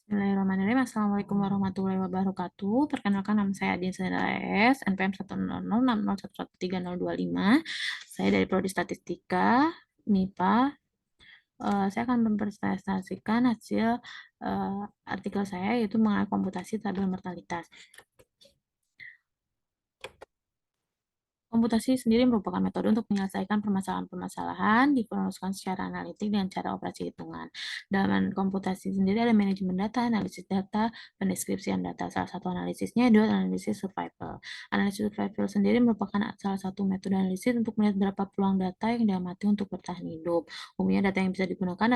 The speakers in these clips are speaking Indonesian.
Bismillahirrahmanirrahim. Assalamualaikum warahmatullahi wabarakatuh. Perkenalkan nama saya Adian Sandra S, NPM 10060601325. Saya dari Prodi Statistika, MIPA. Saya akan mempresentasikan hasil artikel saya yaitu mengenai komputasi tabel mortalitas. Komputasi sendiri merupakan metode untuk menyelesaikan permasalahan-permasalahan diproseskan secara analitik dengan cara operasi hitungan. Dalam komputasi sendiri ada manajemen data, analisis data, pendeskripsian data. Salah satu analisisnya adalah analisis survival. Analisis survival sendiri merupakan salah satu metode analisis untuk melihat berapa peluang data yang diamati untuk bertahan hidup. Umumnya data yang bisa digunakan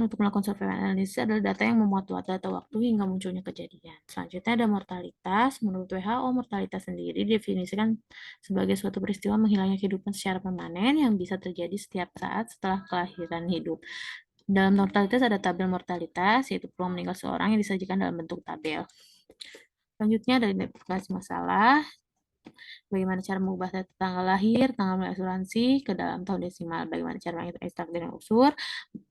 untuk melakukan survival analysis adalah data yang memuat data waktu hingga munculnya kejadian. Selanjutnya ada mortalitas. Menurut WHO, mortalitas sendiri didefinisikan sebagai suatu peristiwa menghilangnya kehidupan secara permanen yang bisa terjadi setiap saat setelah kelahiran hidup. Dalam mortalitas ada tabel mortalitas, yaitu peluang meninggal seorang yang disajikan dalam bentuk tabel. Selanjutnya ada identifikasi masalah. Bagaimana cara mengubah data tanggal lahir, tanggal mulai asuransi ke dalam tahun desimal. Bagaimana cara menghitung ekstrak dan unsur,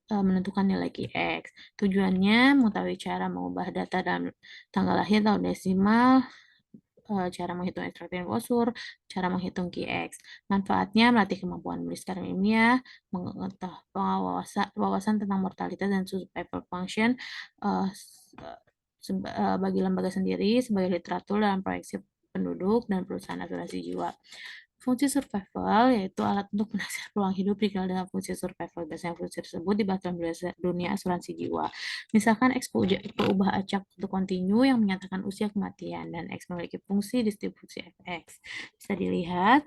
menentukan nilai QX. Tujuannya mengetahui cara mengubah data dalam tanggal lahir, tahun desimal, cara menghitung ekstrak dan unsur, cara menghitung QX. Manfaatnya melatih kemampuan menulis secara ilmiah, mengetahui wawasan tentang mortalitas dan survival function bagi lembaga sendiri sebagai literatur dalam proyeksi penduduk dan perusahaan asuransi jiwa. Fungsi survival yaitu alat untuk menasihati peluang hidup dikenal dengan fungsi survival. Biasanya fungsi tersebut dibahas dalam dunia asuransi jiwa. Misalkan X berubah acak untuk kontinu yang menyatakan usia kematian dan X memiliki fungsi distribusi Fx. Bisa dilihat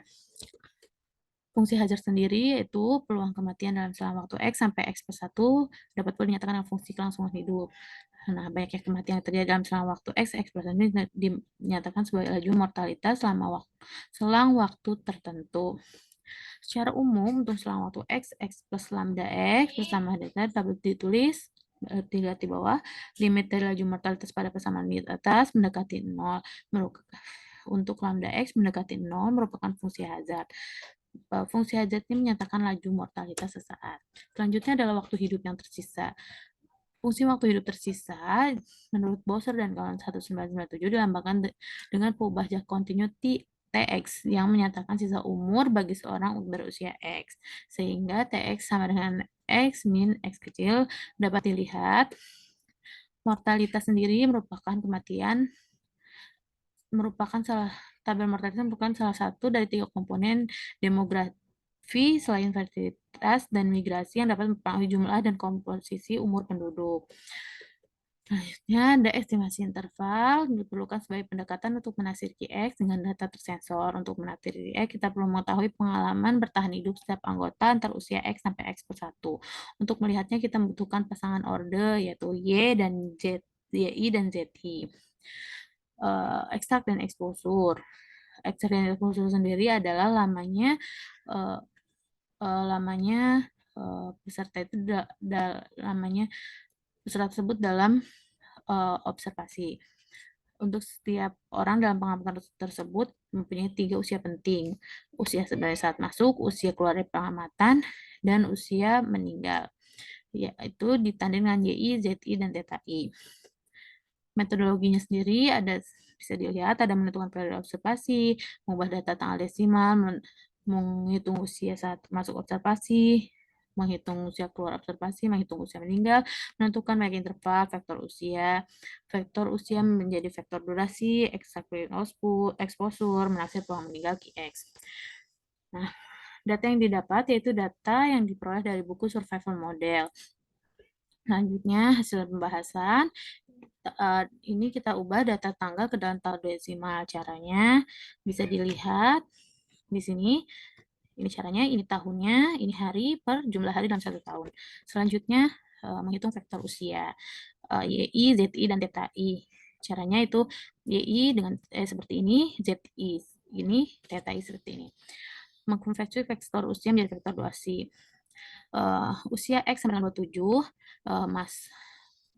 fungsi hazard sendiri yaitu peluang kematian dalam selang waktu X sampai X per 1 dapat pula dinyatakan dengan fungsi kelangsungan hidup. Nah, banyaknya kematian yang terjadi dalam selang waktu X per 1 ini dinyatakan sebagai laju mortalitas selang waktu tertentu. Secara umum, untuk selang waktu X plus lambda X bersama data dapat ditulis dilihat di bawah, limit dari laju mortalitas pada persamaan di atas mendekati 0. Untuk lambda X mendekati 0 merupakan fungsi hazard. Fungsi hazard ini menyatakan laju mortalitas sesaat. Selanjutnya adalah waktu hidup yang tersisa. Fungsi waktu hidup tersisa menurut Bowser dan kawan 1997 dilambangkan dengan perubahan jak kontinu Tx yang menyatakan sisa umur bagi seorang berusia X. Sehingga Tx sama dengan X min X kecil dapat dilihat mortalitas sendiri tabel mortalitas merupakan salah satu dari 3 komponen demografi selain fertilitas dan migrasi yang dapat mempengaruhi jumlah dan komposisi umur penduduk. Selanjutnya ada estimasi interval diperlukan sebagai pendekatan untuk menafsir QX dengan data tersensor. Untuk menafsir QX, kita perlu mengetahui pengalaman bertahan hidup setiap anggota antar usia X sampai X per 1. Untuk melihatnya, kita membutuhkan pasangan orde, yaitu YI dan ZI. Ekstrak dan eksposur. Ekstrak dan eksposur sendiri adalah peserta itu lamanya peserta tersebut dalam observasi. Untuk setiap orang dalam pengamatan tersebut mempunyai 3 usia penting. Usia sebagai saat masuk, usia keluar dari pengamatan, dan usia meninggal. Yaitu ditandai dengan YI, ZI, dan TTI. Metodologinya sendiri bisa dilihat ada menentukan periode observasi, mengubah data tanggal desimal, menghitung usia saat masuk observasi, menghitung usia keluar observasi, menghitung usia meninggal, menentukan baik interval, vektor usia menjadi vektor durasi, exposure, menafsir peluang meninggal QX. Nah, data yang didapat yaitu data yang diperoleh dari buku survival model. Selanjutnya, hasil pembahasan. Ini kita ubah data tanggal ke dalam tahun desimal. Caranya bisa dilihat di sini. Ini caranya, ini tahunnya, ini hari per jumlah hari dalam 1 tahun. Selanjutnya, menghitung vektor usia. YI, ZI, dan TTI. Caranya itu YI dengan seperti ini, ZI ini, TTI seperti ini. Mengkonversi vektor usia menjadi vektor durasi. Usia X sama dengan 27,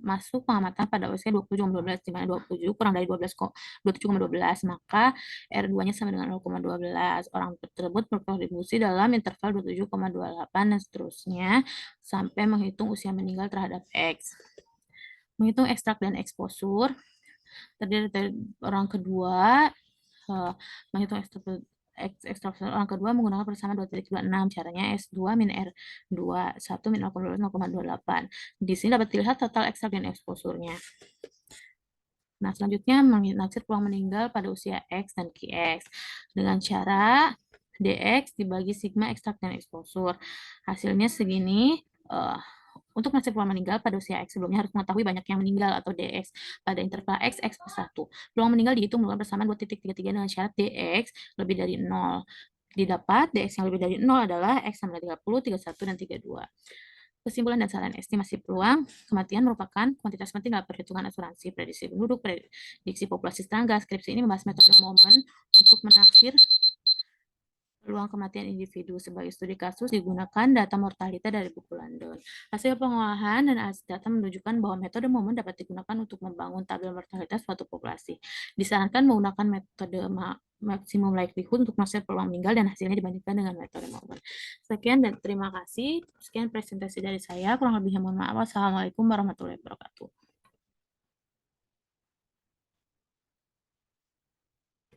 masuk pengamatan pada usia 27,12, di mana 27 kurang dari 27,12, maka R2-nya sama dengan 0,12. Orang tersebut berkontribusi dalam interval 27,28 dan seterusnya sampai menghitung usia meninggal terhadap X. Menghitung ekstrak dan eksposur terdiri dari orang kedua, menghitung ekstrak orang kedua menggunakan persamaan 2.26. Caranya S2 min R2 1 min 0,28. Di sini dapat dilihat total ekstrak dan eksposurnya. Nah, selanjutnya menaksir peluang meninggal pada usia X dan QX dengan cara DX dibagi sigma ekstrak dan eksposur. Hasilnya segini. Untuk menaksir peluang meninggal pada usia X sebelumnya harus mengetahui banyak yang meninggal atau DX pada interval X, X plus 1. Peluang meninggal dihitung menggunakan persamaan 2.33 dengan syarat DX lebih dari 0. Didapat DX yang lebih dari 0 adalah X sama 30, 31, dan 32. Kesimpulan dan saran estimasi peluang kematian merupakan kuantitas penting dalam perhitungan asuransi, prediksi penduduk, prediksi populasi serangga. Skripsi ini membahas metode momen untuk menaksir peluang kematian individu. Sebagai studi kasus digunakan data mortalita dari buku London. Hasil pengolahan dan hasil data menunjukkan bahwa metode momen dapat digunakan untuk membangun tabel mortalitas suatu populasi. Disarankan menggunakan metode maksimum likelihood untuk menaksir peluang meninggal dan hasilnya dibandingkan dengan metode momen. Sekian dan terima kasih. Sekian presentasi dari saya. Kurang lebihnya mohon maaf. Wassalamualaikum warahmatullahi wabarakatuh.